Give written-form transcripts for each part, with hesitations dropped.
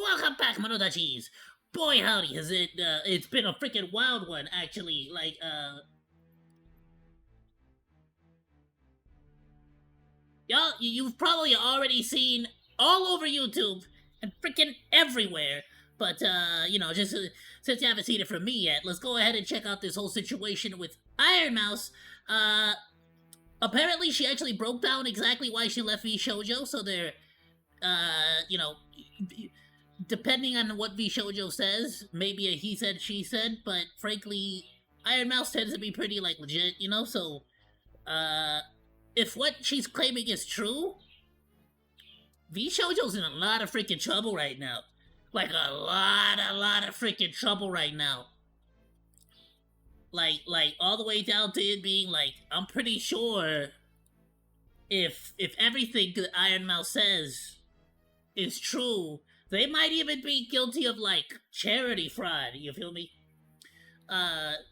welcome back, Monodachis. Boy, howdy, has it's been a freaking wild one, actually. Y'all, you've probably already seen all over YouTube and freaking everywhere. But, just since you haven't seen it from me yet, let's go ahead and check out this whole situation with IronMouse. Uh, Apparently she actually broke down exactly why she left Vshojo, so they're, uh, you know, depending on what Vshojo says, maybe a he said, she said, but frankly, IronMouse tends to be pretty, legit, so, if what she's claiming is true, Vshojo's in a lot of freaking trouble right now. Like, a lot of freaking trouble right now. Like, all the way down to it being, I'm pretty sure if everything that IronMouse says is true, they might even be guilty of, charity fraud, you feel me?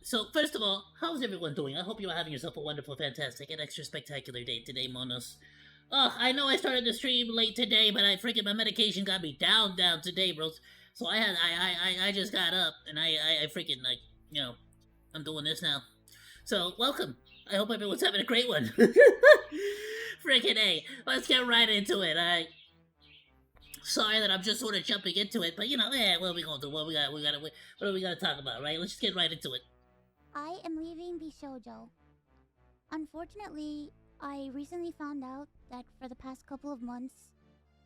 So first of all, how's everyone doing? I hope you are having yourself a wonderful, fantastic, and extra spectacular day today, Monos. Oh, I know I started the stream late today, but my medication got me down today, bros. So I just got up, and I freaking, I'm doing this now. So, welcome. I hope everyone's having a great one. Freaking A. Let's get right into it. Sorry that I'm just sort of jumping into it, but what are we gonna do? What do we gotta talk about, right? Let's just get right into it. I am leaving Vshojo. Unfortunately, I recently found out that for the past couple of months,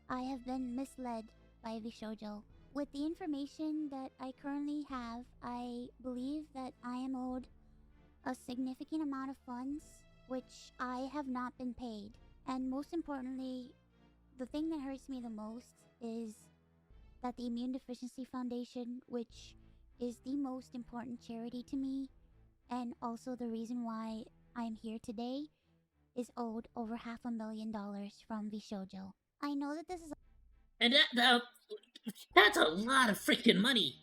I have been misled by Vshojo. With the information that I currently have, I believe that I am owed a significant amount of funds, which I have not been paid. And most importantly, the thing that hurts me the most is that the Immune Deficiency Foundation, which is the most important charity to me, and also the reason why I'm here today, is owed over $500,000 from Vshojo. I know that this is And that's a lot of freaking money.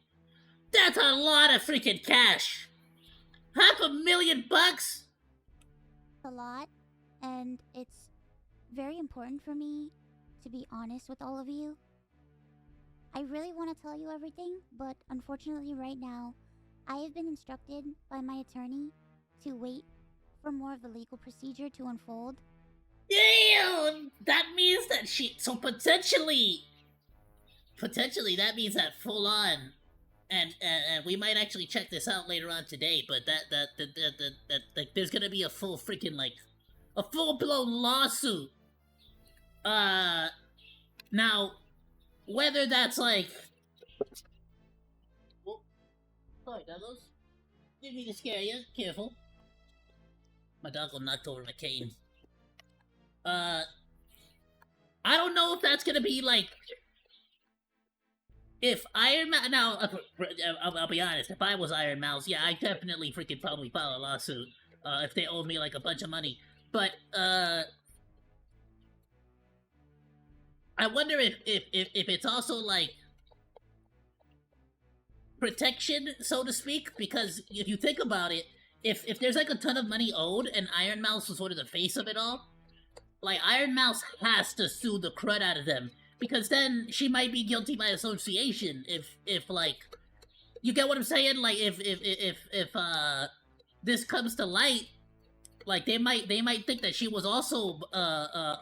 That's a lot of freaking cash. $500,000? a lot, and it's very important for me to be honest with all of you. I really want to tell you everything, but unfortunately right now, I have been instructed by my attorney to wait for more of the legal procedure to unfold. Damn! That means that so potentially that means that full on, and we might actually check this out later on today, but that there's gonna be a full freaking, a full-blown lawsuit. Now, whether that's oh, sorry, Devils. Didn't mean to scare you. Careful. My dog will knocked over my cane. I don't know if that's gonna be if Iron Mouse. Now, I'll be honest. If I was IronMouse, yeah, I definitely freaking probably file a lawsuit. If they owe me a bunch of money, but I wonder if it's also protection, so to speak, because if you think about it, if there's a ton of money owed and IronMouse was sort of the face of it all, IronMouse has to sue the crud out of them, because then she might be guilty by association. If you get what I'm saying? If this comes to light, they might think that she was also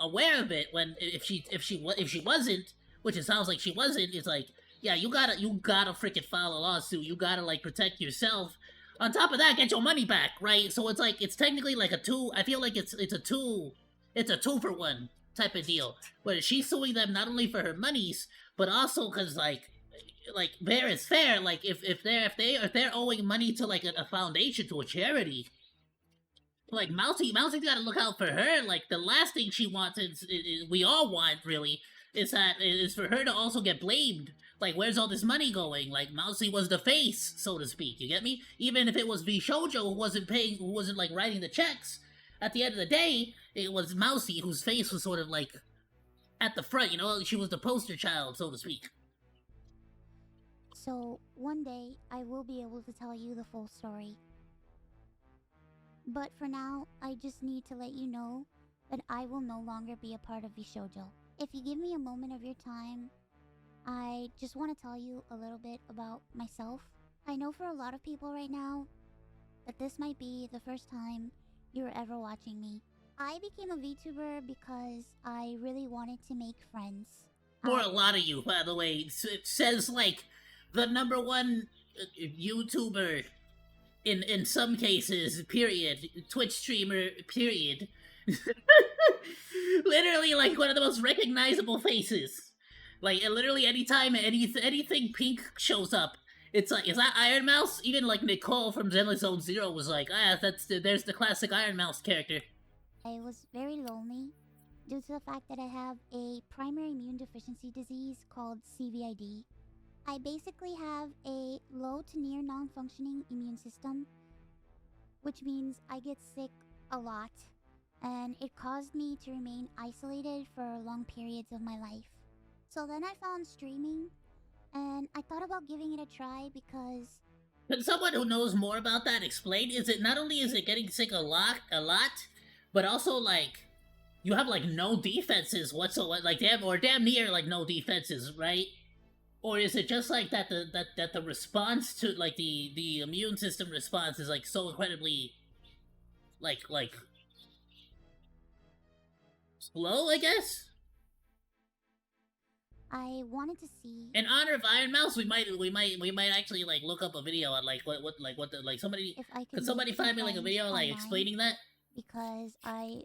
aware of it when if she wasn't, which it sounds like she wasn't. It's yeah, you gotta freaking file a lawsuit. You gotta protect yourself. On top of that, get your money back, right? So it's technically a two. I feel like it's a two for one type of deal, where she's suing them not only for her monies, but also because fair is fair. If they're owing money to a foundation, to a charity, Mousey's got to look out for her. The last thing she wants is we all want, really, is for her to also get blamed. Where's all this money going? Mousey was the face, so to speak. You get me? Even if it was Vshojo who wasn't paying, who wasn't writing the checks, at the end of the day, it was Mousey whose face was sort of at the front. She was the poster child, so to speak. So one day, I will be able to tell you the full story. But for now, I just need to let you know that I will no longer be a part of Vshojo. If you give me a moment of your time, I just want to tell you a little bit about myself. I know for a lot of people right now that this might be the first time you're ever watching me. I became a VTuber because I really wanted to make friends. For a lot of you, by the way, it says like the number one YouTuber in some cases, period. Twitch streamer, period. Literally, like one of the most recognizable faces. Like literally, anytime anything pink shows up, it's like, is that IronMouse? Even like Nicole from Zenless Zone Zero was like, there's the classic IronMouse character. I was very lonely due to the fact that I have a primary immune deficiency disease called CVID. I basically have a low to near non-functioning immune system, which means I get sick a lot, and it caused me to remain isolated for long periods of my life. So then I found streaming, and I thought about giving it a try because Can someone who knows more about that explain? Is it not only is it getting sick a lot, but also like you have like no defenses whatsoever, like damn near like no defenses, right? Or is it just like that the response to like the immune system response is like so incredibly like slow, I guess? I wanted to see In honor of IronMouse, we might actually like look up a video on like what the like somebody if I could could somebody make some find me like a friends video like online, explaining that? because I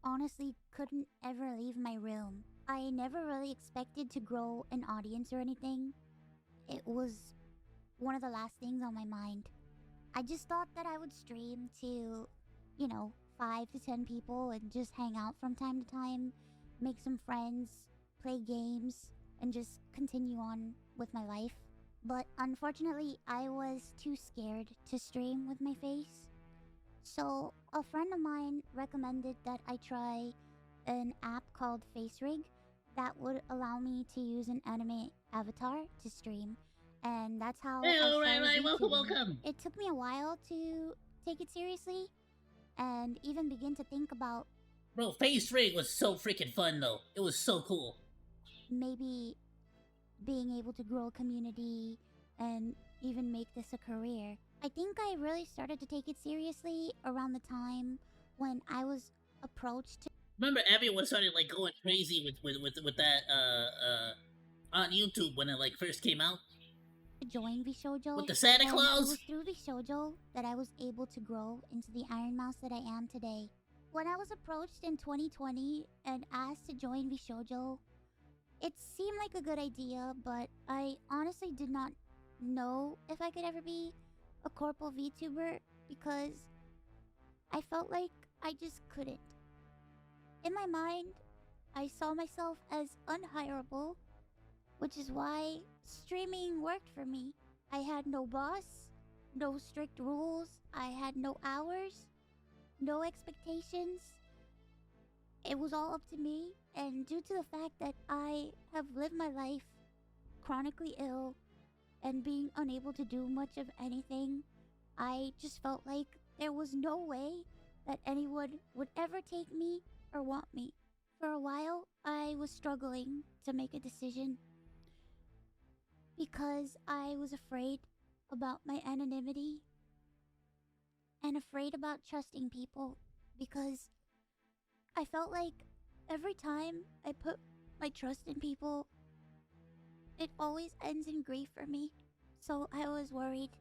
honestly couldn't ever leave my room. I never really expected to grow an audience or anything. It was one of the last things on my mind. I just thought that I would stream to, 5 to 10 people and just hang out from time to time, make some friends, play games, and just continue on with my life. But unfortunately, I was too scared to stream with my face. So, a friend of mine recommended that I try an app called FaceRig that would allow me to use an anime avatar to stream. And that's how Hey, I right, started welcome, YouTubing. welcome. It took me a while to take it seriously and even begin to think about Bro, Phase 3 was so freaking fun though. It was so cool. maybe being able to grow a community and even make this a career. I think I really started to take it seriously around the time when I was approached Remember everyone started like going crazy with that on YouTube when it like first came out? to join Vshojo. With the Santa and Claus? It was through Vshojo that I was able to grow into the IronMouse that I am today. When I was approached in 2020 and asked to join Vshojo, it seemed like a good idea, but I honestly did not know if I could ever be a corporal VTuber because I felt like I just couldn't. In my mind, I saw myself as unhireable, which is why streaming worked for me. I had no boss, no strict rules, I had no hours, no expectations. It was all up to me, and due to the fact that I have lived my life chronically ill and being unable to do much of anything, I just felt like there was no way that anyone would ever take me or want me. For a while, I was struggling to make a decision because I was afraid about my anonymity and afraid about trusting people because I felt like every time I put my trust in people, it always ends in grief for me. So I was worried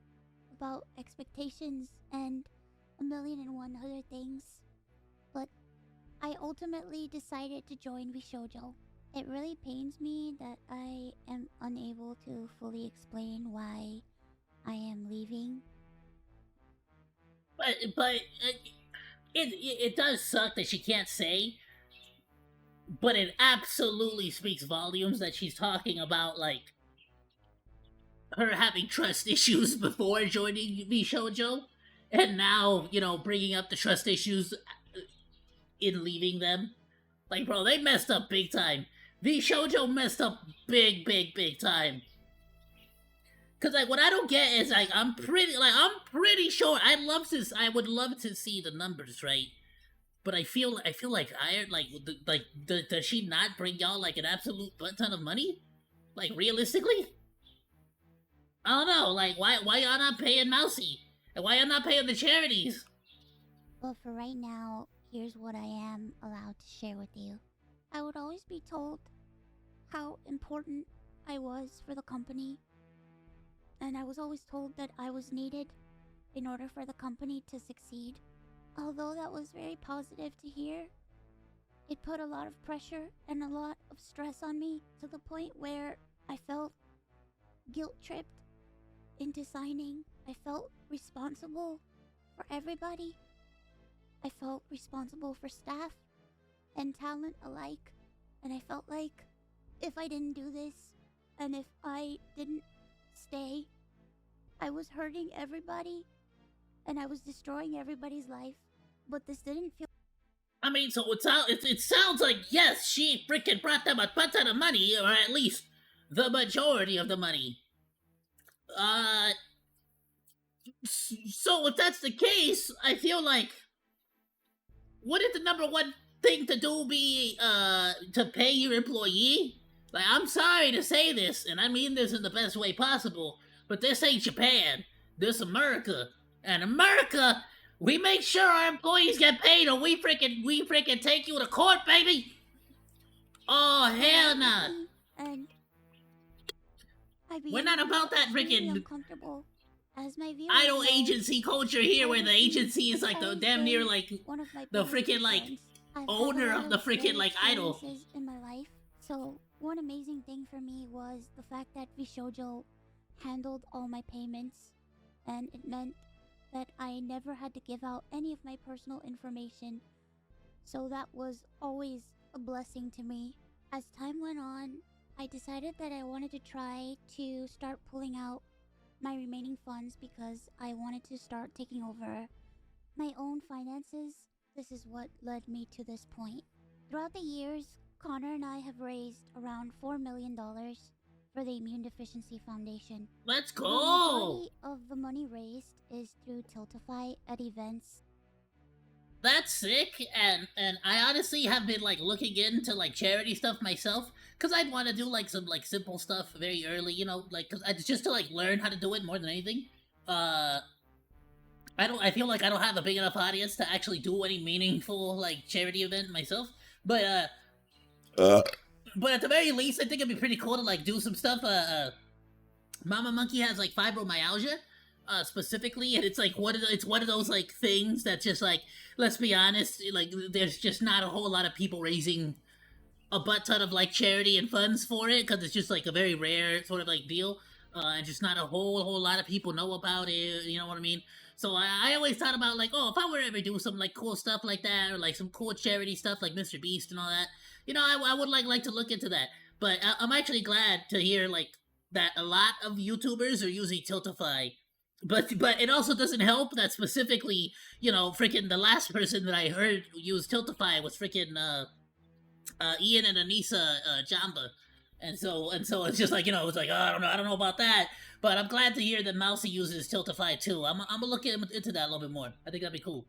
about expectations and a million and one other things. But I ultimately decided to join Vshojo. It really pains me that I am unable to fully explain why I am leaving. But it does suck that she can't say. But it absolutely speaks volumes that she's talking about like her having trust issues before joining Vshojo, and now bringing up the trust issues in leaving them. Like, bro, they messed up big time. Vshojo messed up big time. Cause like what I don't get is like I'm pretty sure I would love to see the numbers, right? But I feel like Iron does she not bring y'all like an absolute butt ton of money? Like, realistically? I don't know, like, why y'all not paying Mousey? And why y'all not paying the charities? But for right now, here's what I am allowed to share with you. I would always be told how important I was for the company, and I was always told that I was needed in order for the company to succeed. Although that was very positive to hear, it put a lot of pressure and a lot of stress on me to the point where I felt guilt tripped into signing. I felt responsible for everybody. I felt responsible for staff and talent alike. And I felt like if I didn't do this and if I didn't stay, I was hurting everybody and I was destroying everybody's life. But this didn't feel. I mean, so it sounds like, yes, she freaking brought them a butt ton of money, or at least the majority of the money. So if that's the case, I feel like, wouldn't the number one thing to do be, to pay your employee? Like, I'm sorry to say this, and I mean this in the best way possible, but this ain't Japan. This America. And America, we make sure our employees get paid, or we freaking take you to court, baby. Oh hell nah. And We're not about that freaking uncomfortable. As my viewers idol know, agency culture here, where the agency is like the I've damn near been like one of my the biggest freaking like concerns. I've had a owner lot of the great freaking like idol. experiences in my life. So one amazing thing for me was the fact that Vshojo handled all my payments, and it meant that I never had to give out any of my personal information. So that was always a blessing to me. As time went on, I decided that I wanted to try to start pulling out my remaining funds because I wanted to start taking over my own finances. This is what led me to this point. Throughout the years, Connor and I have raised around $4 million for the Immune Deficiency Foundation. Let's The go. majority of the money raised is through Tiltify at events. That's sick, and I honestly have been like looking into like charity stuff myself, cause I'd want to do like some like simple stuff very early, you know, like just to like learn how to do it more than anything. I feel like I don't have a big enough audience to actually do any meaningful like charity event myself, but but at the very least, I think it'd be pretty cool to like do some stuff. Mama Monkey has like fibromyalgia, specifically, and it's like it's one of those like things that just like, let's be honest, like there's just not a whole lot of people raising a butt ton of like charity and funds for it, because it's just like a very rare sort of like deal, and just not a whole lot of people know about it. You know what I mean? So I always thought about like, oh, if I were to ever do some like cool stuff like that, or like some cool charity stuff like Mr. Beast and all that, you know, I would like to look into that. But I'm actually glad to hear like that a lot of YouTubers are using Tiltify. But it also doesn't help that specifically, you know, freaking the last person that I heard use Tiltify was freaking Ian and Anissa Jamba. And so it's just like, you know, it's like, oh, I don't know about that, but I'm glad to hear that Mousey uses Tiltify too. I'm gonna look into that a little bit more. I think that'd be cool.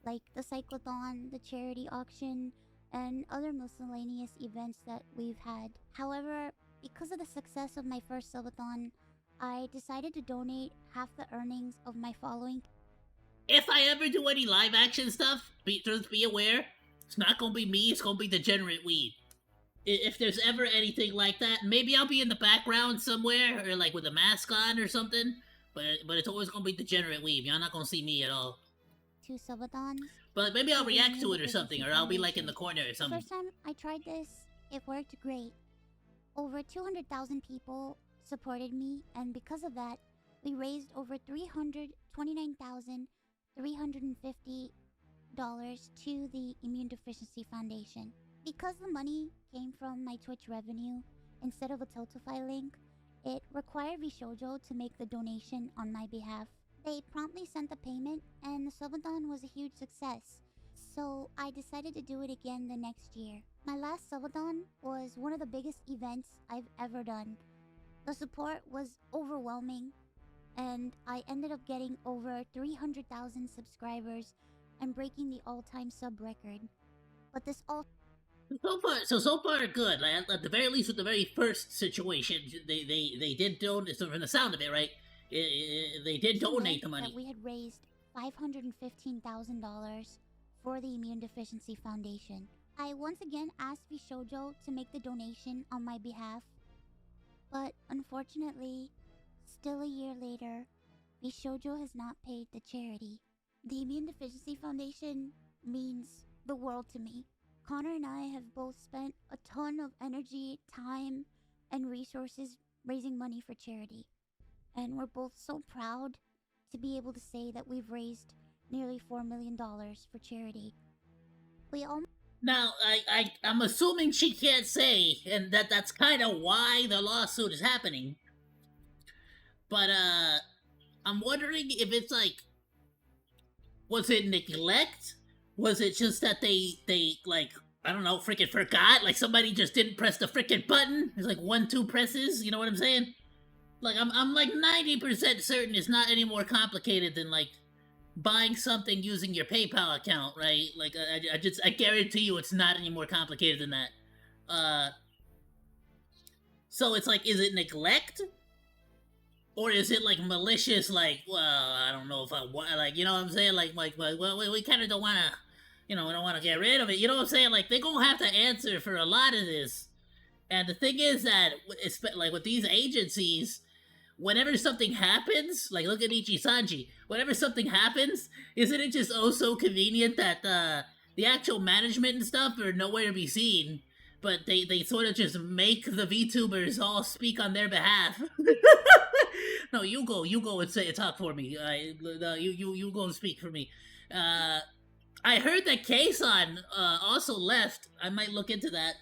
Like the cyclothon, the charity auction, and other miscellaneous events that we've had. However, because of the success of my first subathon, I decided to donate half the earnings of my following. If I ever do any live action stuff, just be aware, it's not gonna be me, it's gonna be Degenerate Weed. If there's ever anything like that, maybe I'll be in the background somewhere, or like with a mask on or something, but it's always gonna be Degenerate Weed. Y'all not gonna see me at all. 2 subathons. But maybe I'll for the react to Immune it or something, or I'll be like in the Deficiency corner or The something. first time I tried this, it worked great. Over 200,000 people supported me, and because of that, we raised over $329,350 to the Immune Deficiency Foundation. Because the money came from my Twitch revenue instead of a Tiltify link, it required Vshojo to make the donation on my behalf. They promptly sent the payment, and the subathon was a huge success. So I decided to do it again the next year. My last subathon was one of the biggest events I've ever done. The support was overwhelming, and I ended up getting over 300,000 subscribers and breaking the all-time sub record. But this all So far good. Like, at the very least, with the very first situation, they did donate. So from the sound of it, right? They did donate the money. That we had raised $515,000 for the Immune Deficiency Foundation. I once again asked Vshojo to make the donation on my behalf, but unfortunately, still a year later, Vshojo has not paid the charity. The Immune Deficiency Foundation means the world to me. Connor and I have both spent a ton of energy, time, and resources raising money for charity. And we're both so proud to be able to say that we've raised nearly $4 million for charity. We all... Now, I'm assuming she can't say, and that's kind of why the lawsuit is happening. But, I'm wondering if it's like, was it neglect? Was it just that they like, I don't know, freaking forgot? Like somebody just didn't press the freaking button? It's like 1-2 presses, you know what I'm saying? Like, I'm like 90% certain it's not any more complicated than like buying something using your PayPal account, right? Like, I guarantee you it's not any more complicated than that. So it's like, is it neglect? Or is it like malicious, like, well, I don't know if I want, like, you know what I'm saying? Like well, we kind of don't want to, you know, we don't want to get rid of it. You know what I'm saying? Like, they're going to have to answer for a lot of this. And the thing is that, like, with these agencies, whenever something happens, like, look at Ichi-Sanji, whenever something happens, isn't it just oh so convenient that the actual management and stuff are nowhere to be seen? But they sort of just make the VTubers all speak on their behalf. No, you go and say talk for me. You go and speak for me. I heard that Kason also left. I might look into that.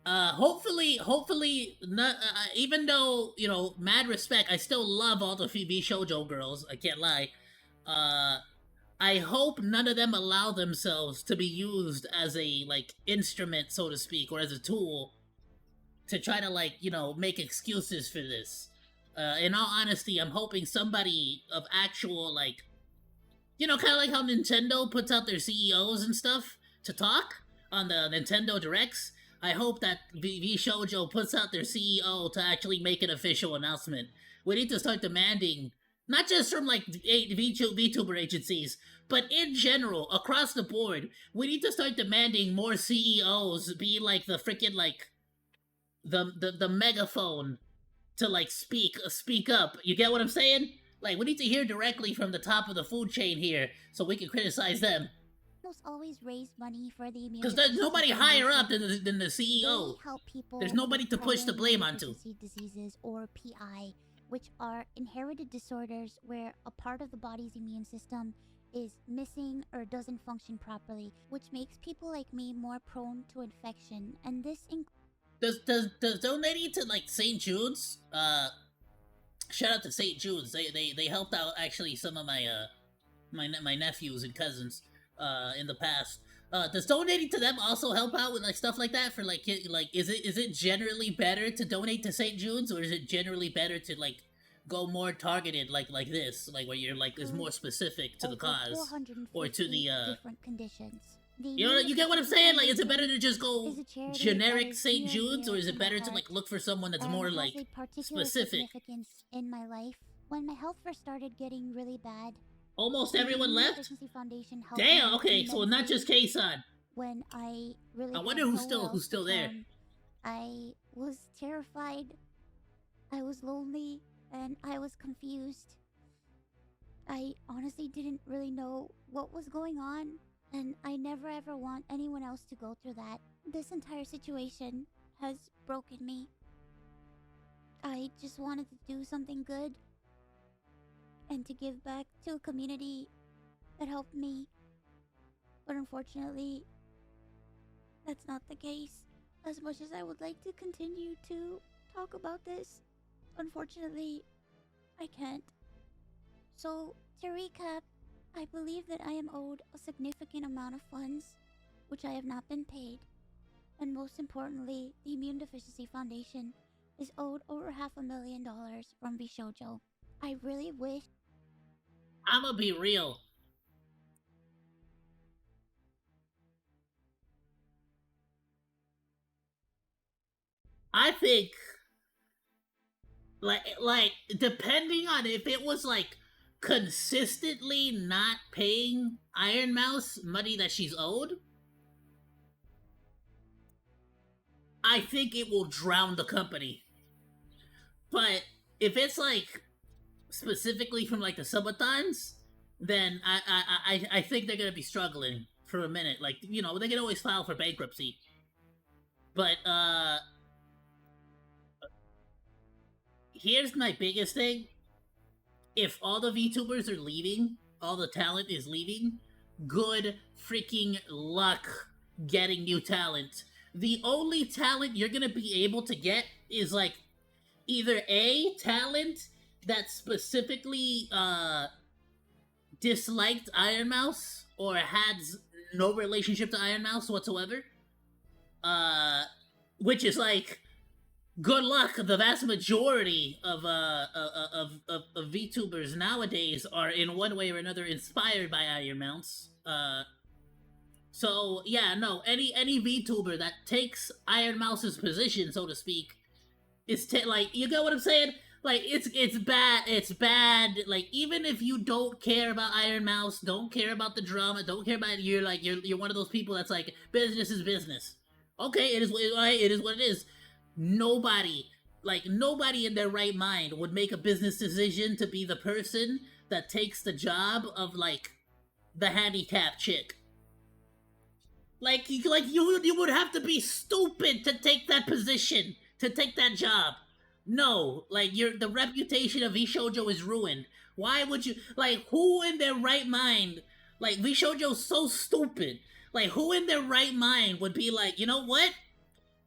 Hopefully, not, even though, you know, mad respect, I still love all the Vshojo girls. I can't lie. I hope none of them allow themselves to be used as a, like, instrument, so to speak, or as a tool to try to, like, you know, make excuses for this. In all honesty, I'm hoping somebody of actual, like, you know, kind of like how Nintendo puts out their CEOs and stuff to talk on the Nintendo Directs. I hope that Vshojo puts out their CEO to actually make an official announcement. We need to start demanding, not just from like VTuber agencies, but in general, across the board, we need to start demanding more CEOs be like the freaking like the megaphone to like speak up. You get what I'm saying? Like, we need to hear directly from the top of the food chain here, so we can criticize them. Always raise money for the Immune Because there's nobody higher up than the CEO. They help people. There's nobody to push the blame onto. Diseases or PI, which are inherited disorders where a part of the body's immune system is missing or doesn't function properly, which makes people like me more prone to infection. And this does donating to like St. Jude's? Shout out to St. Jude's. They helped out actually some of my my nephews and cousins in the past. Does donating to them also help out with like stuff like that? For like is it generally better to donate to St. Jude's, or is it generally better to like go more targeted like this, like where you're like is more specific to the cause or to the different conditions? You know, you get what I'm saying? Like, is it better to just go generic St. Jude's, or is it better to like look for someone that's more like specific? Significance in my life. When my health first started getting really bad, almost everyone left. Foundation damn. Okay, so not just Kason. When I really, I wonder who's still there. I was terrified. I was lonely, and I was confused. I honestly didn't really know what was going on. And I never ever want anyone else to go through that. This entire situation has broken me. I just wanted to do something good and to give back to a community that helped me. But unfortunately, that's not the case. As much as I would like to continue to talk about this, unfortunately, I can't. So, to recap, I believe that I am owed a significant amount of funds, which I have not been paid. And most importantly, the Immune Deficiency Foundation is owed over $500,000 from Vshojo. I really wish... I'ma be real. I think like depending on if it was like consistently not paying IronMouse money that she's owed, I think it will drown the company. But if it's like specifically from like the subathons, then I think they're gonna be struggling for a minute. Like, you know, they can always file for bankruptcy. But here's my biggest thing. If all the VTubers are leaving, all the talent is leaving, good freaking luck getting new talent. The only talent you're gonna be able to get is like either A, talent that specifically disliked IronMouse or had no relationship to IronMouse whatsoever. Which is like good luck. The vast majority of VTubers nowadays are in one way or another inspired by IronMouse. So yeah, no, any VTuber that takes IronMouse's position, so to speak, is like, you get what I'm saying? Like, it's bad. It's bad. Like, even if you don't care about IronMouse, don't care about the drama, don't care about it, you're one of those people that's like, business is business. Okay, it is what it is. Nobody, nobody in their right mind would make a business decision to be the person that takes the job of like the handicapped chick. You would have to be stupid to take that position, to take that job. No, like, the reputation of Vshojo is ruined. Why would you, like, who in their right mind, like, Vshojo's so stupid. Like, who in their right mind would be like, you know what?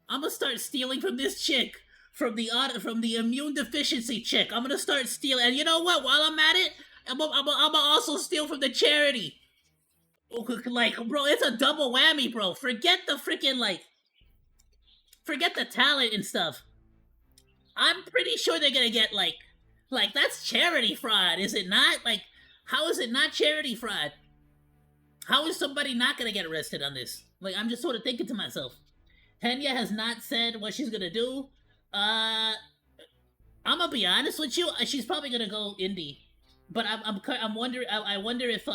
I'm gonna start stealing from this chick, from the immune deficiency chick. I'm gonna start stealing, and you know what? While I'm at it, I'm gonna also steal from the charity. Like, bro, it's a double whammy, bro. Forget the freaking forget the talent and stuff. I'm pretty sure they're gonna get like that's charity fraud, is it not? Like, how is it not charity fraud? How is somebody not gonna get arrested on this? Like, I'm just sort of thinking to myself. Henya has not said what she's gonna do. I'm gonna be honest with you. She's probably gonna go indie, but I'm wondering. I wonder if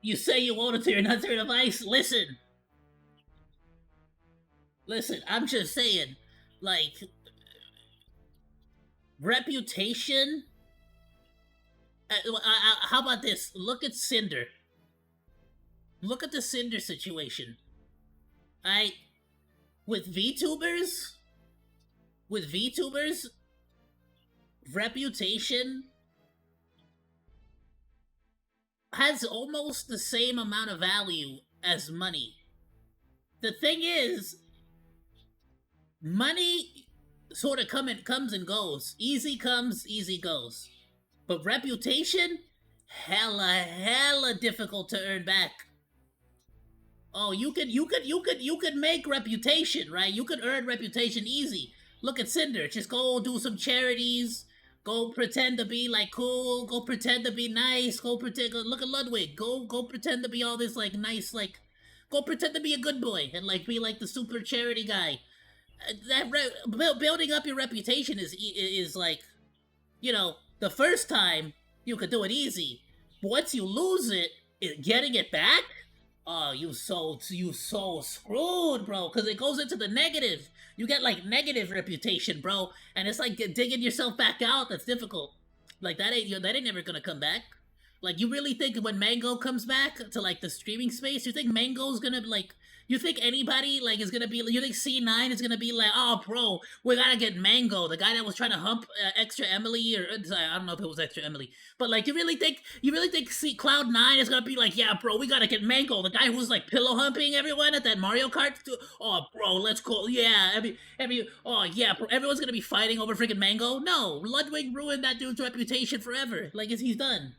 you say you want it to your nuts or device. Listen. I'm just saying, like, reputation. How about this? Look at Cinder. Look at the Cinder situation. I with VTubers, with VTubers, reputation has almost the same amount of value as money. The thing is, money sort of comes and goes. Easy comes, easy goes. But reputation, hella difficult to earn back. Oh, you could make reputation, right? You could earn reputation easy. Look at Cinder. Just go do some charities. Go pretend to be like cool. Go pretend to be nice. Go pretend. Look at Ludwig. Go pretend to be all this like nice like. Go pretend to be a good boy and like be like the super charity guy. Building up your reputation is like, you know, the first time you could do it easy. But once you lose it, getting it back, oh, you so screwed, bro. Because it goes into the negative. You get like negative reputation, bro, and it's like digging yourself back out. That's difficult. Like, that ain't never gonna come back. Like, you really think when Mango comes back to like the streaming space, you think Mango's gonna like? You think anybody like is gonna be? You think C9 is gonna be like, oh, bro, we gotta get Mango, the guy that was trying to hump Extra Emily, or I don't know if it was Extra Emily, but like, you really think Cloud9 is gonna be like, yeah, bro, we gotta get Mango, the guy who's like pillow humping everyone at that Mario Kart? Oh, bro, let's go, yeah, oh yeah, bro, everyone's gonna be fighting over freaking Mango? No, Ludwig ruined that dude's reputation forever. Like, he's done.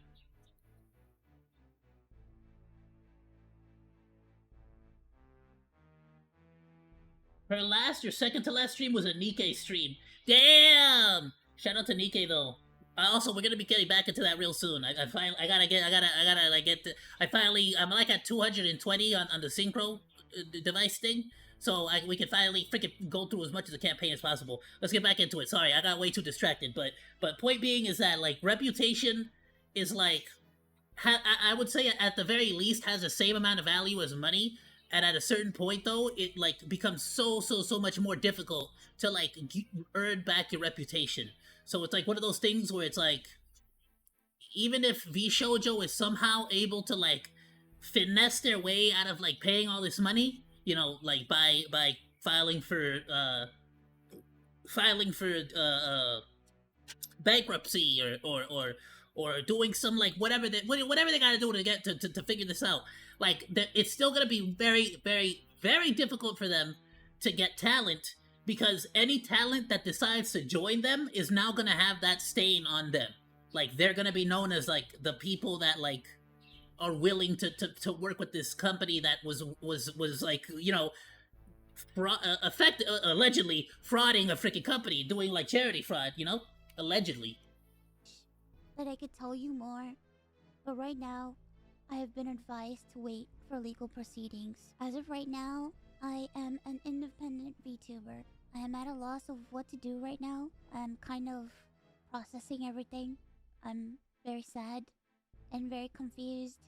Her last or second to last stream was a Nikkei stream. Damn! Shout out to Nikkei though. Also, we're gonna be getting back into that real soon. I finally, I gotta like get. I'm like at 220 on the synchro device thing, so we can finally freaking go through as much of the campaign as possible. Let's get back into it. Sorry, I got way too distracted. But point being is that like reputation is like I would say at the very least has the same amount of value as money. And at a certain point, though, it like becomes so much more difficult to like earn back your reputation. So it's like one of those things where it's like, even if Vshojo is somehow able to like finesse their way out of like paying all this money, like by filing for filing for bankruptcy or doing some like whatever they got to do to get to figure this out. Like it's still gonna be very difficult for them to get talent because any talent that decides to join them is now gonna have that stain on them. Like they're gonna be known as like the people that like are willing to work with this company that was like allegedly frauding a freaking company, doing like charity fraud, allegedly. That I could tell you more, but right now, I have been advised to wait for legal proceedings. As of right now, I am an independent VTuber. I am at a loss of what to do right now. I'm kind of processing everything. I'm very sad and very confused.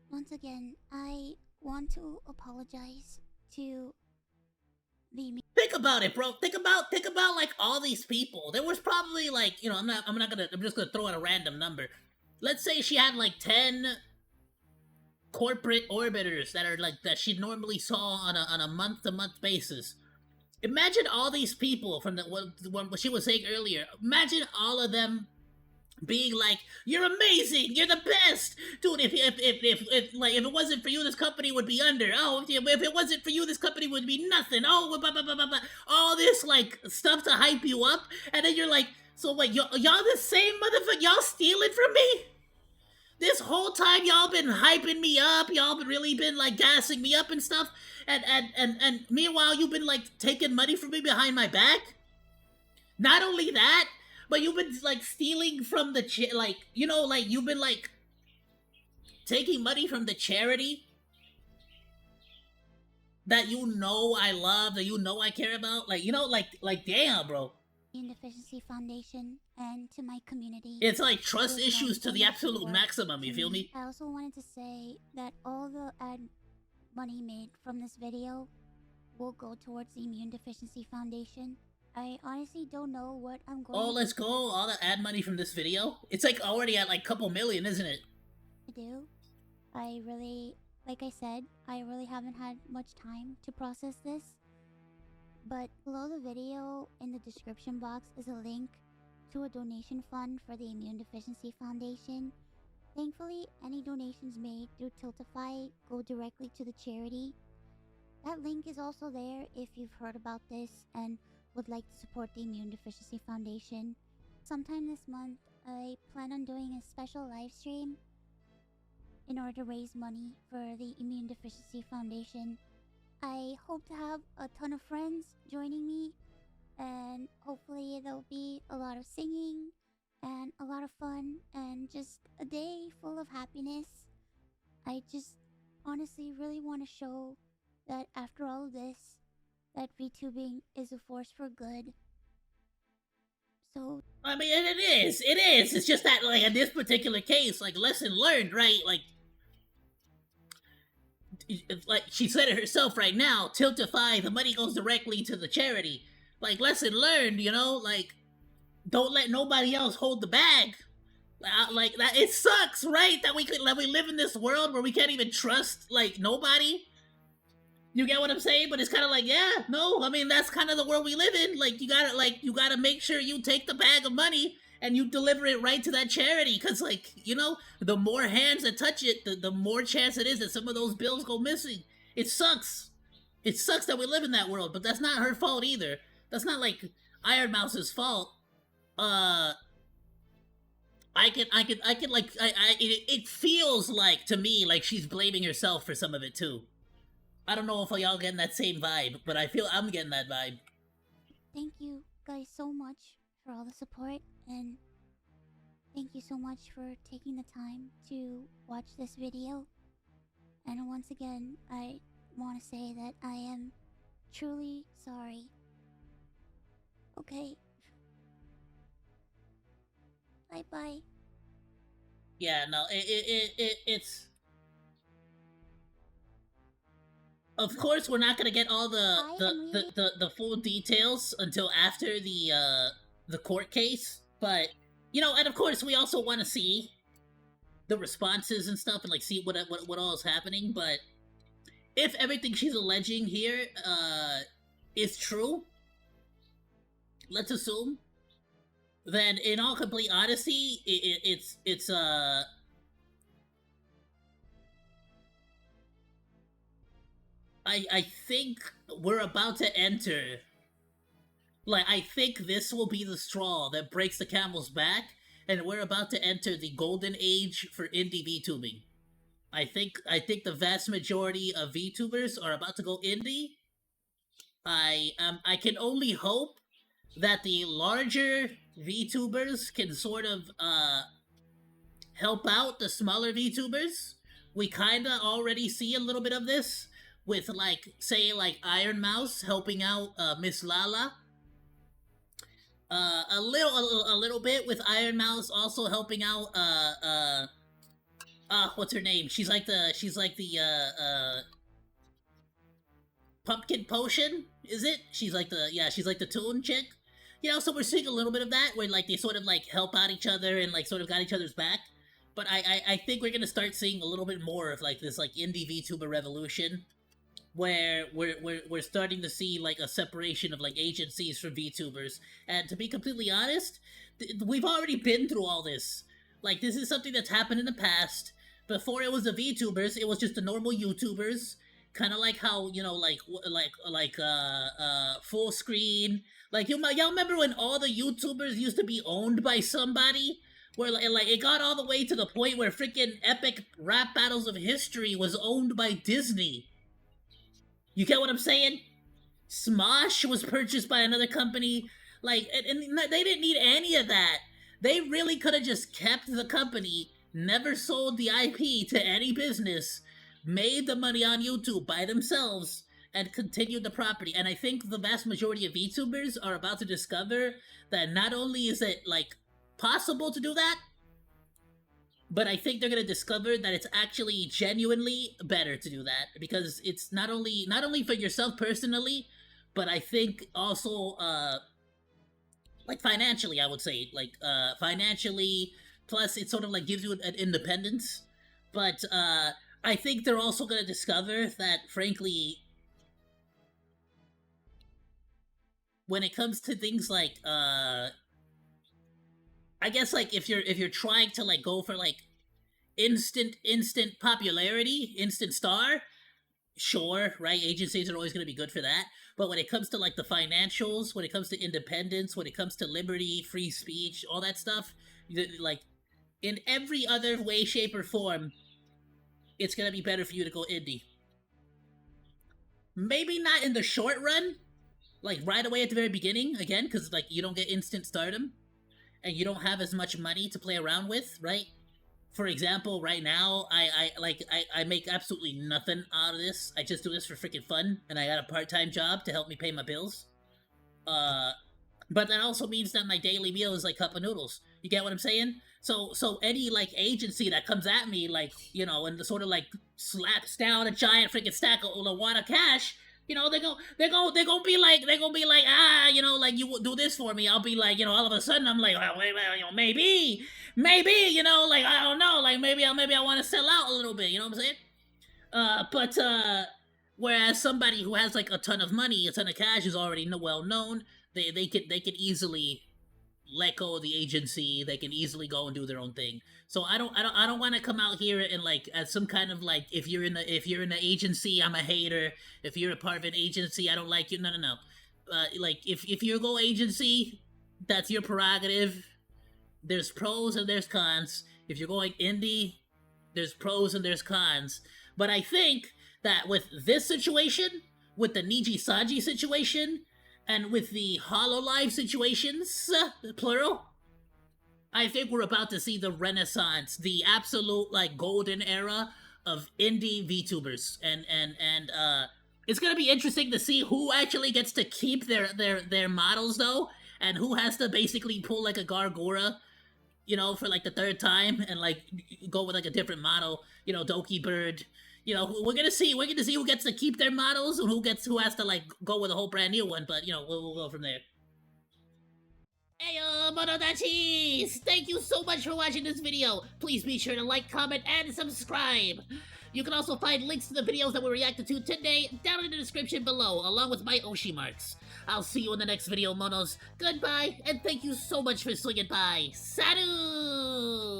Once again, I want to apologize to the Think about it, bro. Think about like all these people. There was probably like, I'm just gonna throw out a random number. Let's say she had like 10 corporate orbiters that are like that she normally saw on a month to month basis. Imagine all these people from what she was saying earlier. Imagine all of them being like, "You're amazing, you're the best, dude. If it wasn't for you, this company would be under. Oh, if it wasn't for you, this company would be nothing. Oh, blah, blah, blah, blah, blah. All this like stuff to hype you up, and then you're like, so what? Y'all the same motherfucker? Y'all stealing from me? This whole time y'all been hyping me up. Y'all been really been like gassing me up and stuff. And meanwhile, you've been like taking money from me behind my back. Not only that, but you've been like stealing from the like you've been like taking money from the charity that I love, that I care about. Like damn, bro. Deficiency Foundation and to my community. It's like trust issues to the absolute maximum, you feel me? I also wanted to say that all the ad money made from this video will go towards the Immune Deficiency Foundation. I honestly don't know what I'm going to let's go. All the ad money from this video? It's like already at like couple million, isn't it? I do. I really, like I said, I really haven't had much time to process this. But below the video in the description box is a link to a donation fund for the Immune Deficiency Foundation. Thankfully, any donations made through Tiltify go directly to the charity. That link is also there if you've heard about this and would like to support the Immune Deficiency Foundation. Sometime this month, I plan on doing a special live stream in order to raise money for the Immune Deficiency Foundation. I hope to have a ton of friends joining me, and hopefully there'll be a lot of singing and a lot of fun and just a day full of happiness. I just honestly really want to show that after all of this, that VTubing is a force for good. So I mean, it is. It's just that like in this particular case, like lesson learned, right? Like she said it herself right now, Tiltify, the money goes directly to the charity. Like lesson learned, like don't let nobody else hold the bag. Like that, it sucks, right? That we live in this world where we can't even trust like nobody. You get what I'm saying? But it's kind of like, yeah, no, I mean that's kind of the world we live in. Like you gotta make sure you take the bag of money and you deliver it right to that charity, because like the more hands that touch it, the more chance it is that some of those bills go missing. It sucks that we live in that world, but that's not her fault either. That's not like IronMouse's fault. It feels like to me like she's blaming herself for some of it too. I don't know if y'all getting that same vibe, but I feel I'm getting that vibe. Thank you guys so much for all the support, and Thank you so much for taking the time to watch this video. And once again, I want to say that I am truly sorry. Okay. Bye-bye. Yeah, no, it's... Of course, we're not gonna get all the full details until after the court case, but you know, and of course, we also want to see the responses and stuff, and like see what all is happening. But if everything she's alleging here is true, let's assume, then in all complete honesty, it's I think we're about to enter. Like, I think this will be the straw that breaks the camel's back, and we're about to enter the golden age for indie VTubing. I think the vast majority of VTubers are about to go indie. I can only hope that the larger VTubers can sort of help out the smaller VTubers. We kinda already see a little bit of this with, like, say, like IronMouse helping out Miss Lala. A little bit with IronMouse also helping out what's her name? She's like the Pumpkin Potion, is it? She's like the Toon chick. You know, so we're seeing a little bit of that where like they sort of like help out each other and like sort of got each other's back. But I think we're gonna start seeing a little bit more of like this like indie VTuber revolution, where we're starting to see like a separation of like agencies from VTubers. And to be completely honest, we've already been through all this. Like, this is something that's happened in the past. Before it was the VTubers, it was just the normal YouTubers. Kind of like how, you know, like full screen. Like, y'all remember when all the YouTubers used to be owned by somebody? Where like it got all the way to the point where freaking Epic Rap Battles of History was owned by Disney. You get what I'm saying? Smosh was purchased by another company. Like, and they didn't need any of that. They really could have just kept the company, never sold the IP to any business, made the money on YouTube by themselves, and continued the property. And I think the vast majority of VTubers are about to discover that not only is it, like, possible to do that, but I think they're gonna discover that it's actually genuinely better to do that, because it's not only for yourself personally, but I think also like financially, I would say, like financially, plus it sort of like gives you an independence. But I think they're also gonna discover that, frankly, when it comes to things like I guess like if you're trying to like go for like instant popularity, instant star, sure, right? Agencies are always going to be good for that. But when it comes to like the financials, when it comes to independence, when it comes to liberty, free speech, all that stuff, like in every other way, shape, or form, it's going to be better for you to go indie. Maybe not in the short run, like right away at the very beginning, again, because like you don't get instant stardom and you don't have as much money to play around with, right? For example, right now, I make absolutely nothing out of this. I just do this for freaking fun, and I got a part-time job to help me pay my bills. But that also means that my daily meal is like cup of noodles. You get what I'm saying? So any like agency that comes at me, like, you know, and sort of like slaps down a giant freaking stack of a wad of cash, you know, they're gonna be like, ah, you know, like, you do this for me. I'll be like, you know, all of a sudden I'm like, well, you know, maybe, you know, like, I don't know, like, maybe I want to sell out a little bit, you know what I'm saying? But whereas somebody who has like a ton of money, a ton of cash, is already well known, they could easily let go of the agency. They can easily go and do their own thing. So I don't want to come out here and like as some kind of like, if you're in the agency, I'm a hater. If you're a part of an agency, I don't like you. No. Like if you go agency, that's your prerogative. There's pros and there's cons. If you're going indie, there's pros and there's cons. But I think that with this situation, with the Niji Saji situation, and with the Hololive situations, plural, I think we're about to see the renaissance, the absolute like golden era of indie VTubers, and it's gonna be interesting to see who actually gets to keep their models though, and who has to basically pull like a Gargora, you know, for like the third time and like go with like a different model, you know, Doki Bird. You know, we're gonna see who gets to keep their models and who has to like go with a whole brand new one. But you know, we'll go from there. Ayoo, Monodachis! Thank you so much for watching this video. Please be sure to like, comment, and subscribe. You can also find links to the videos that we reacted to today down in the description below, along with my Oshi marks. I'll see you in the next video, Monos. Goodbye, and thank you so much for swinging by. Salut!